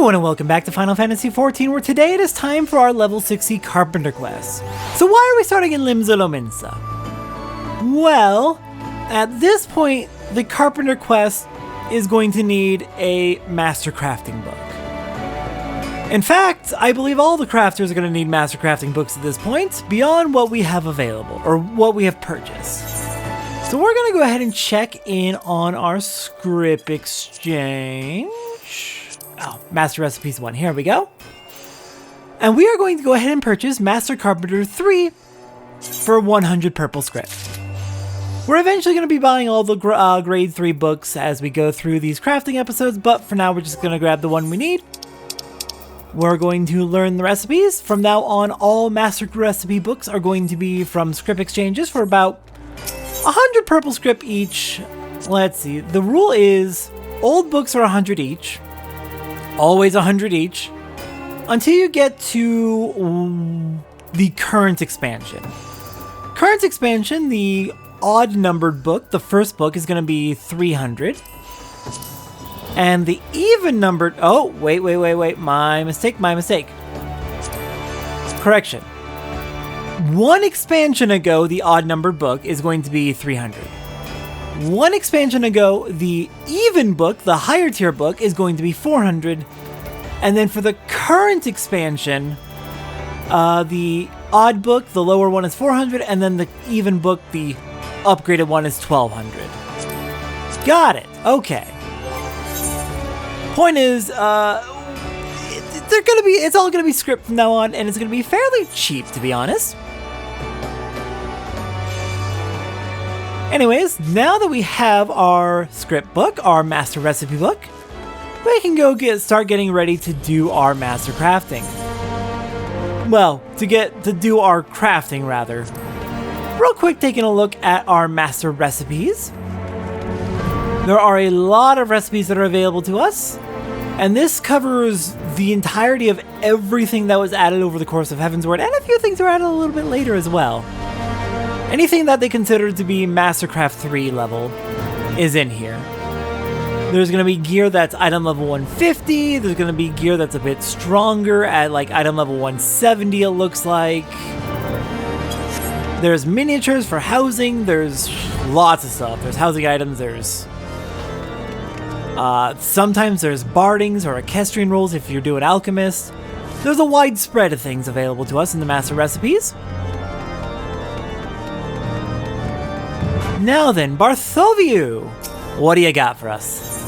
everyone, and welcome back to Final Fantasy XIV, where today it is time for our level 60 Carpenter quest. So why are we starting in Limsa? Well, at this point, the Carpenter quest is going to need a master crafting book. In fact, I believe all the crafters are going to need master crafting books at this point, beyond what we have available, or what we have purchased. So we're going to go ahead and check in on our script exchange. Oh, Master Recipes 1. Here we go. And we are going to go ahead and purchase Master Carpenter 3 for 100 purple script. We're eventually going to be buying all the grade 3 books as we go through these crafting episodes, but for now we're just going to grab the one we need. We're going to learn the recipes. From now on, all Master Recipe books are going to be from script exchanges for about 100 purple script each. Let's see. The rule is old books are 100 each. Always 100 each, until you get to the current expansion. Current expansion, the odd numbered book, the first book, is going to be 300. And the even numbered, oh, wait, my mistake. Correction. One expansion ago, the odd numbered book is going to be 300. One expansion ago, the even book, the higher tier book, is going to be 400. And then for the current expansion, the odd book, the lower one is 400. And then the even book, the upgraded one, is 1200. Got it. Okay. Point is, it's all gonna be script from now on, and it's gonna be fairly cheap, to be honest. Anyways, now that we have our script book, our master recipe book, we can go start getting ready to do our master crafting. Well, to do our crafting, rather. Real quick, taking a look at our master recipes. There are a lot of recipes that are available to us, and this covers the entirety of everything that was added over the course of Heavensward, and a few things were added a little bit later as well. Anything that they consider to be Mastercraft 3 level is in here. There's going to be gear that's item level 150, there's going to be gear that's a bit stronger at like item level 170 it looks like. There's miniatures for housing, there's lots of stuff. There's housing items, there's... sometimes there's bardings or equestrian rolls if you're doing alchemist. There's a wide spread of things available to us in the master recipes. Now then, Bartholomew! What do you got for us?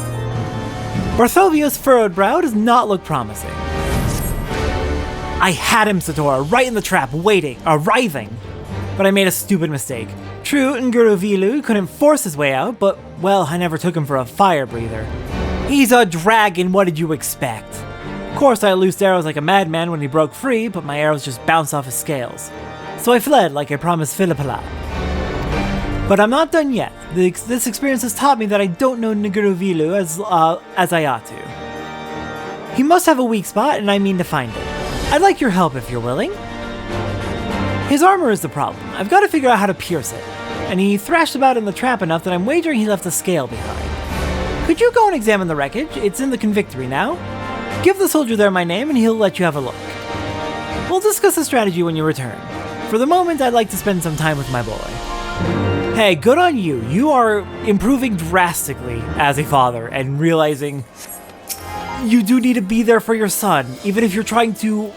Bartholomew's furrowed brow does not look promising. I had him, Satora, right in the trap, writhing. But I made a stupid mistake. True, Nguruvilu couldn't force his way out, but, well, I never took him for a fire breather. He's a dragon, what did you expect? Of course, I loosed arrows like a madman when he broke free, but my arrows just bounced off his scales. So I fled like I promised Philippala. But I'm not done yet. This experience has taught me that I don't know Nguruvilu as I ought to. He must have a weak spot, and I mean to find it. I'd like your help if you're willing. His armor is the problem. I've got to figure out how to pierce it. And he thrashed about in the trap enough that I'm wagering he left a scale behind. Could you go and examine the wreckage? It's in the convictory now. Give the soldier there my name and he'll let you have a look. We'll discuss the strategy when you return. For the moment, I'd like to spend some time with my boy. Hey, good on you. You are improving drastically as a father and realizing you do need to be there for your son. Even if you're trying to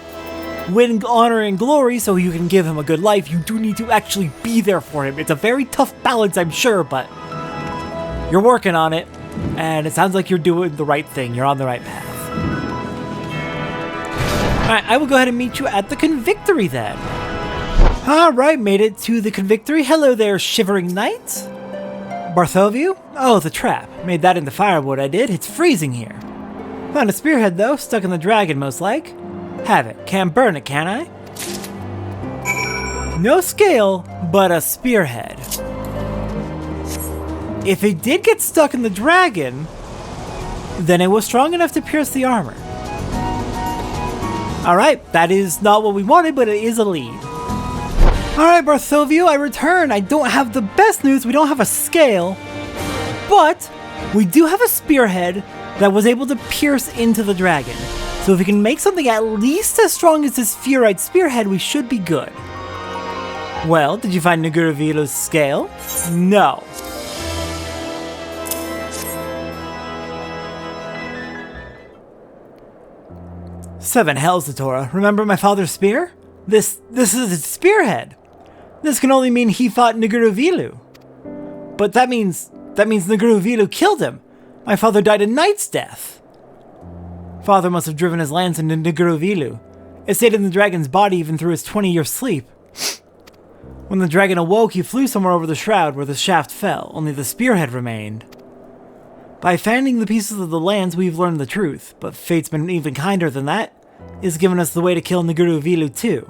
win honor and glory so you can give him a good life, you do need to actually be there for him. It's a very tough balance, I'm sure, but you're working on it, and it sounds like you're doing the right thing. You're on the right path. Alright, I will go ahead and meet you at the convictory then. Alright, made it to the convictory. Hello there, shivering knight. Bartholomew? Oh, the trap. Made that into firewood, I did. It's freezing here. Found a spearhead though, stuck in the dragon most like. Have it. Can't burn it, can I? No scale, but a spearhead. If it did get stuck in the dragon, then it was strong enough to pierce the armor. Alright, that is not what we wanted, but it is a lead. Alright, Bartholomew, I return. I don't have the best news. We don't have a scale, but we do have a spearhead that was able to pierce into the dragon. So if we can make something at least as strong as this Furite spearhead, we should be good. Well, did you find Naguravilu's scale? No. Seven hells, Satora. Remember my father's spear? This is its spearhead. This can only mean he fought Naguravilu. But that means Naguravilu killed him. My father died a knight's death. Father must have driven his lance into Naguravilu. It stayed in the dragon's body even through his 20-year sleep. When the dragon awoke, he flew somewhere over the shroud where the shaft fell, only the spearhead remained. By fanning the pieces of the lance, we've learned the truth, but fate's been even kinder than that. It's given us the way to kill Naguravilu too.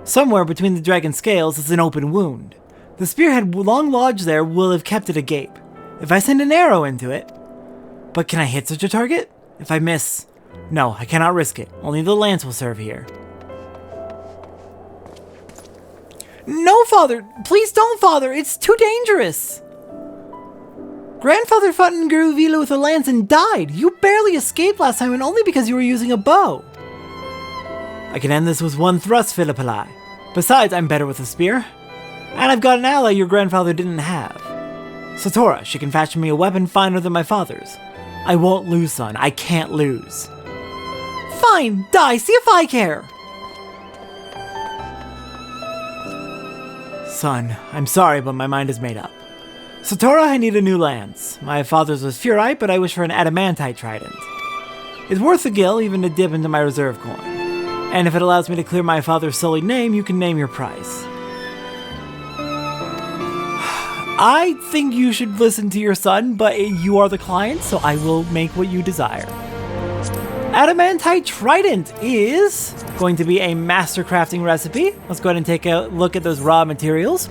Somewhere between the dragon's scales is an open wound. The spearhead long lodged there will have kept it agape. If I send an arrow into it... But can I hit such a target? If I miss... No, I cannot risk it. Only the lance will serve here. No, Father! Please don't, Father! It's too dangerous! Grandfather fought Naguravilu with a lance and died! You barely escaped last time, and only because you were using a bow! I can end this with one thrust, Philippalai. Besides, I'm better with a spear. And I've got an ally your grandfather didn't have. Satora, she can fashion me a weapon finer than my father's. I won't lose, son. I can't lose. Fine! Die! See if I care! Son, I'm sorry, but my mind is made up. Satora, I need a new lance. My father's was Furite, but I wish for an adamantite trident. It's worth a gill, even to dip into my reserve coin. And if it allows me to clear my father's sullied name, you can name your price. I think you should listen to your son, but you are the client, so I will make what you desire. Adamantite trident is going to be a master crafting recipe. Let's go ahead and take a look at those raw materials.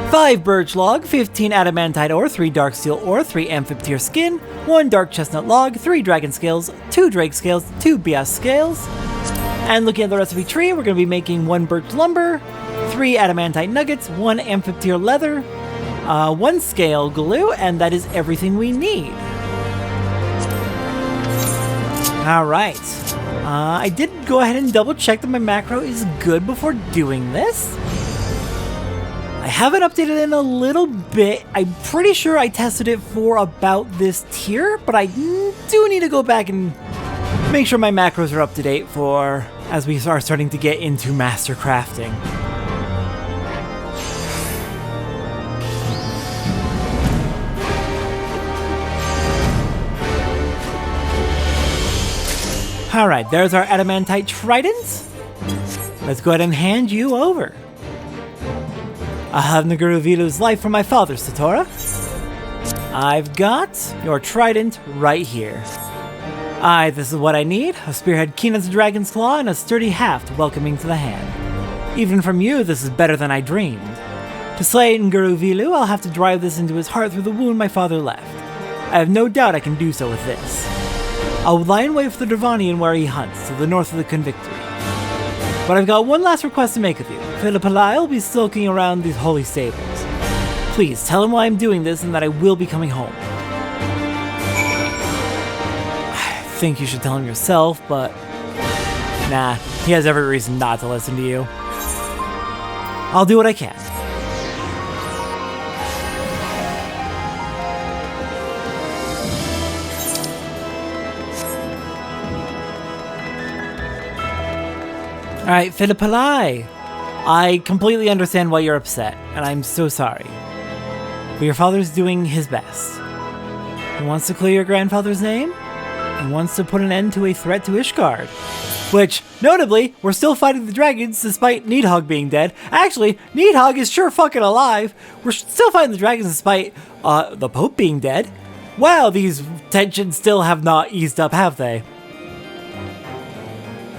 5 birch log, 15 adamantite ore, 3 dark steel ore, 3 amphiptyr skin, 1 dark chestnut log, 3 dragon scales, 2 drake scales, 2 bias scales. And looking at the recipe tree, we're going to be making 1 birch lumber, 3 adamantite nuggets, 1 amphiptyr leather, 1 scale glue, and that is everything we need. Alright, I did go ahead and double check that my macro is good before doing this. I haven't updated it in a little bit. I'm pretty sure I tested it for about this tier, but I do need to go back and make sure my macros are up to date for as we are starting to get into master crafting. Alright, there's our adamantite trident. Let's go ahead and hand you over. I have Naguravilu's life from my father, Satora. I've got your trident right here. Aye, this is what I need. A spearhead keen as a dragon's claw and a sturdy haft welcoming to the hand. Even from you, this is better than I dreamed. To slay Naguravilu, I'll have to drive this into his heart through the wound my father left. I have no doubt I can do so with this. I'll lie in wait for the Dravanian where he hunts, to the north of the Convictory. But I've got one last request to make of you. Philippalai will be sulking around these holy stables. Please, tell him why I'm doing this and that I will be coming home. I think you should tell him yourself, but... Nah, he has every reason not to listen to you. I'll do what I can. Alright, Philippalai. I completely understand why you're upset, and I'm so sorry. But your father's doing his best. He wants to clear your grandfather's name, and wants to put an end to a threat to Ishgard. Which, notably, we're still fighting the dragons despite Nidhogg being dead. Actually, Nidhogg is sure fucking alive. We're still fighting the dragons despite, the Pope being dead. Wow, these tensions still have not eased up, have they?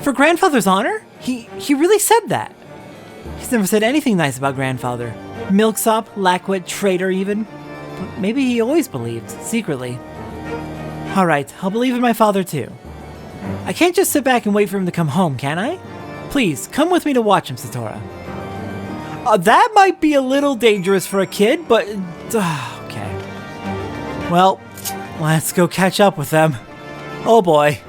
For grandfather's honor? He really said that. He's never said anything nice about grandfather. Milksop, lackwit, traitor even. But maybe he always believed, secretly. Alright, I'll believe in my father too. I can't just sit back and wait for him to come home, can I? Please, come with me to watch him, Satora. That might be a little dangerous for a kid, but... okay. Well, let's go catch up with them. Oh boy.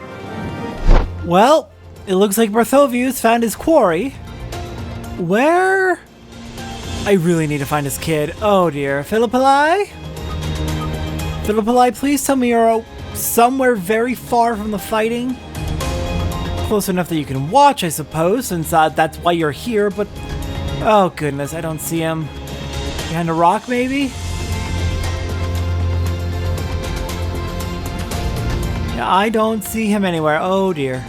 Well, it looks like Barthovius found his quarry. Where? I really need to find this kid. Oh dear. Philippali? Philippali, please tell me you're somewhere very far from the fighting. Close enough that you can watch, I suppose, since that's why you're here, but... Oh goodness, I don't see him. Behind a rock, maybe? Yeah, I don't see him anywhere. Oh dear.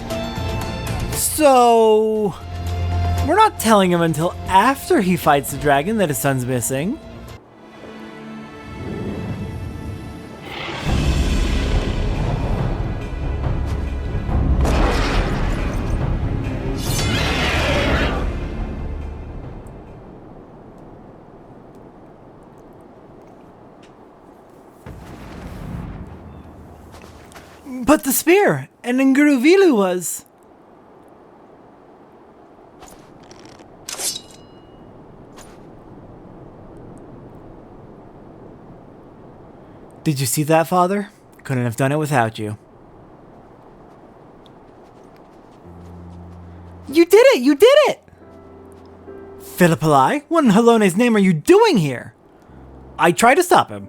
So... We're not telling him until after he fights the dragon that his son's missing. But the spear! And Nguruvilu was... Did you see that, Father? Couldn't have done it without you. You did it! You did it! Philippali, what in Halone's name are you doing here? I tried to stop him.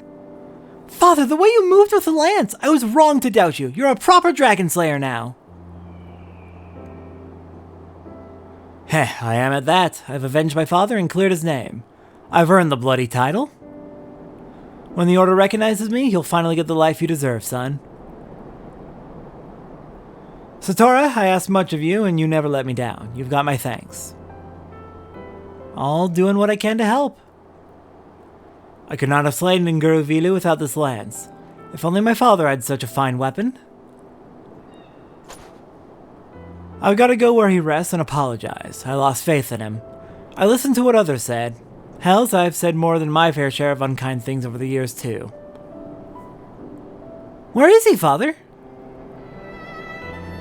Father, the way you moved with the lance! I was wrong to doubt you. You're a proper dragon slayer now. Heh, I am at that. I've avenged my father and cleared his name. I've earned the bloody title. When the Order recognizes me, you'll finally get the life you deserve, son. Satora, I asked much of you, and you never let me down. You've got my thanks. All doing what I can to help. I could not have slain Nguruvilu without this lance. If only my father had such a fine weapon. I've got to go where he rests and apologize. I lost faith in him. I listened to what others said. Hells, I've said more than my fair share of unkind things over the years, too. Where is he, Father?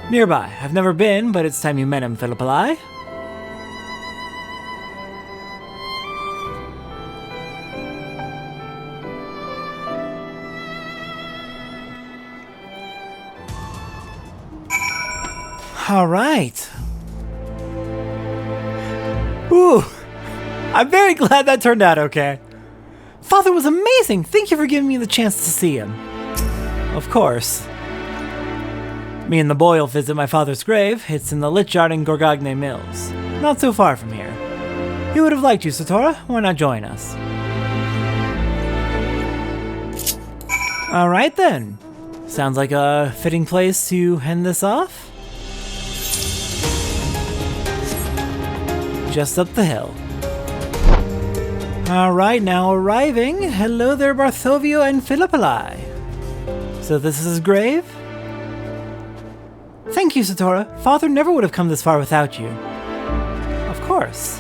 Nearby. I've never been, but it's time you met him, Philippali. All right. Ooh. I'm very glad that turned out okay. Father was amazing. Thank you for giving me the chance to see him. Of course. Me and the boy will visit my father's grave. It's in the Lich Yard in Gorgagne Mills. Not so far from here. He would have liked you, Satora. Why not join us? Alright then. Sounds like a fitting place to end this off. Just up the hill. Alright, now arriving. Hello there, Barthovio and Philippali. So this is his grave? Thank you, Satora. Father never would have come this far without you. Of course.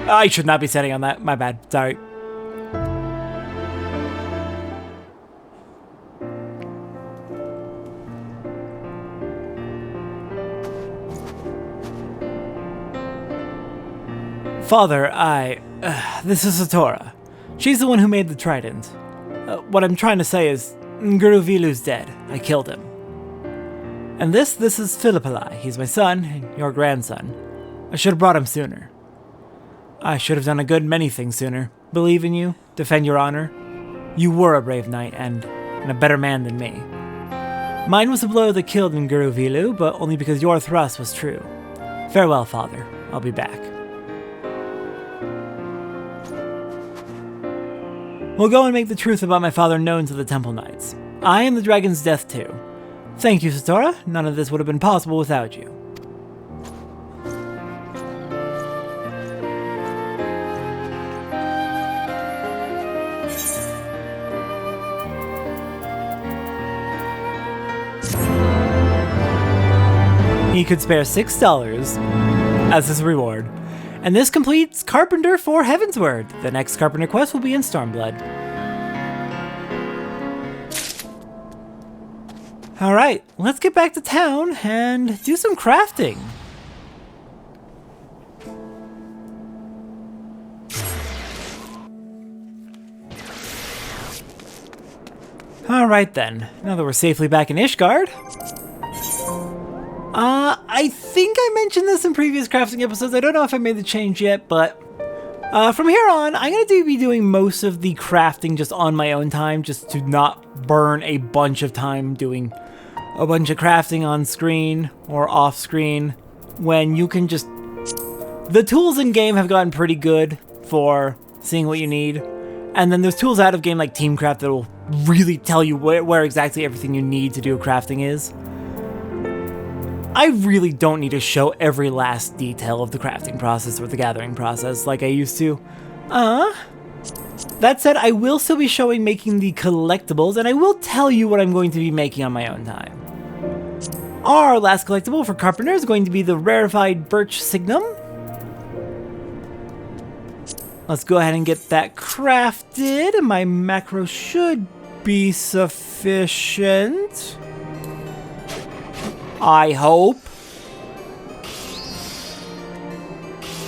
I should not be sitting on that. My bad. Sorry. Father, this is Satora. She's the one who made the trident. What I'm trying to say is, Nguruvilu's dead. I killed him. And this is Philippali. He's my son, and your grandson. I should have brought him sooner. I should have done a good many things sooner. Believe in you, defend your honor. You were a brave knight, and a better man than me. Mine was the blow that killed Nguruvilu, but only because your thrust was true. Farewell, Father. I'll be back. We'll go and make the truth about my father known to the Temple Knights. I am the dragon's death too. Thank you, Satora. None of this would have been possible without you. He could spare $6 as his reward. And this completes Carpenter for Heavensward. The next Carpenter quest will be in Stormblood. Alright, let's get back to town and do some crafting. Alright then, now that we're safely back in Ishgard. I think I mentioned this in previous crafting episodes. I don't know if I made the change yet, but from here on, I'm going to be doing most of the crafting just on my own time, just to not burn a bunch of time doing a bunch of crafting on screen or off screen when you can just... The tools in game have gotten pretty good for seeing what you need. And then there's tools out of game like Teamcraft that will really tell you where exactly everything you need to do crafting is. I really don't need to show every last detail of the crafting process or the gathering process like I used to. That said, I will still be showing making the collectibles, and I will tell you what I'm going to be making on my own time. Our last collectible for Carpenter is going to be the rarefied birch signum. Let's go ahead and get that crafted. My macro should be sufficient. I hope.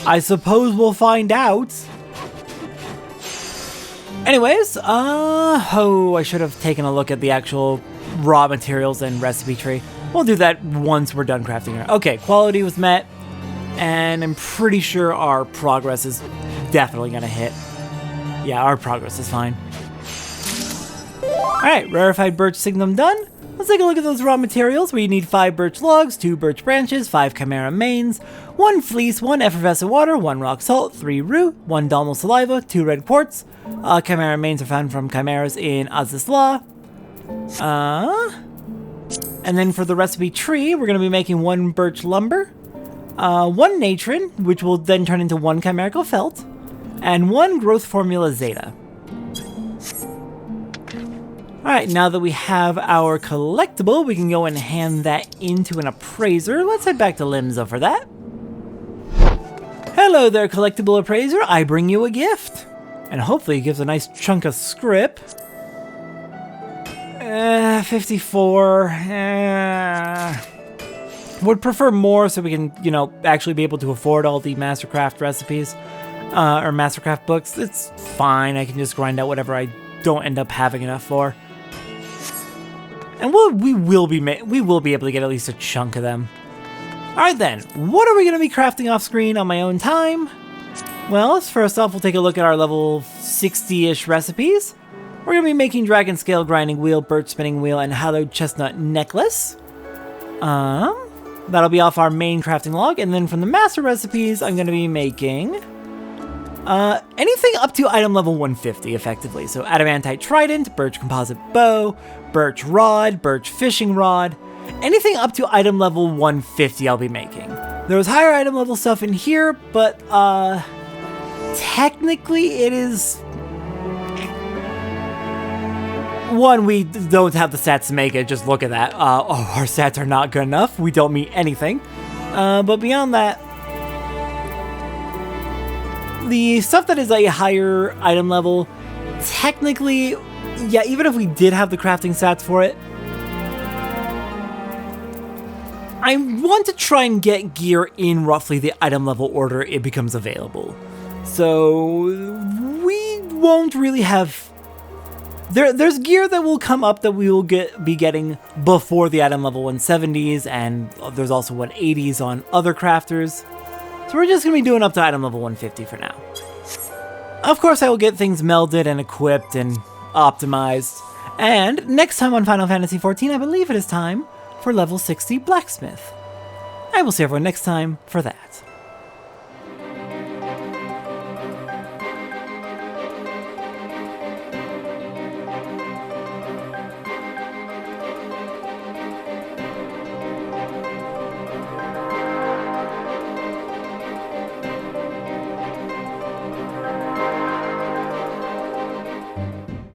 I suppose we'll find out. Anyways, I should have taken a look at the actual raw materials and recipe tree. We'll do that once we're done crafting it. Okay, quality was met, and I'm pretty sure our progress is definitely gonna hit. Yeah, our progress is fine. Alright, rarefied birch signum done. Let's take a look at those raw materials. We need 5 birch logs, 2 birch branches, 5 chimera manes, 1 fleece, 1 effervescent water, 1 rock salt, 3 root, 1 dalmal saliva, 2 red quartz. Chimera manes are found from chimeras in Azizla. And then for the recipe tree, we're going to be making 1 birch lumber, 1 natron, which will then turn into 1 chimerical felt, and 1 growth formula zeta. Alright, now that we have our collectible, we can go and hand that into an appraiser. Let's head back to Limza for that. Hello there, collectible appraiser. I bring you a gift. And hopefully it gives a nice chunk of scrip. 54. Would prefer more so we can, actually be able to afford all the Mastercraft recipes. Or Mastercraft books. It's fine. I can just grind out whatever I don't end up having enough for. And we will be able to get at least a chunk of them. Alright then, what are we going to be crafting off screen on my own time? Well, first off, we'll take a look at our level 60-ish recipes. We're going to be making dragon scale grinding wheel, birch spinning wheel, and hallowed chestnut necklace. That'll be off our main crafting log, and then from the master recipes, I'm going to be making anything up to item level 150, effectively. So adamantite trident, birch composite bow, birch rod, birch fishing rod. Anything up to item level 150 I'll be making. There was higher item level stuff in here, but technically it is... One, we don't have the stats to make it, just look at that. Our stats are not good enough, we don't meet anything. But beyond that, the stuff that is a higher item level, technically, yeah, even if we did have the crafting stats for it, I want to try and get gear in roughly the item level order it becomes available. So we won't really have... There's gear that will come up that we will be getting before the item level 170s, and there's also 180s on other crafters. So we're just going to be doing up to item level 150 for now. Of course, I will get things melded and equipped and optimized. And next time on Final Fantasy XIV, I believe it is time for level 60 blacksmith. I will see everyone next time for that.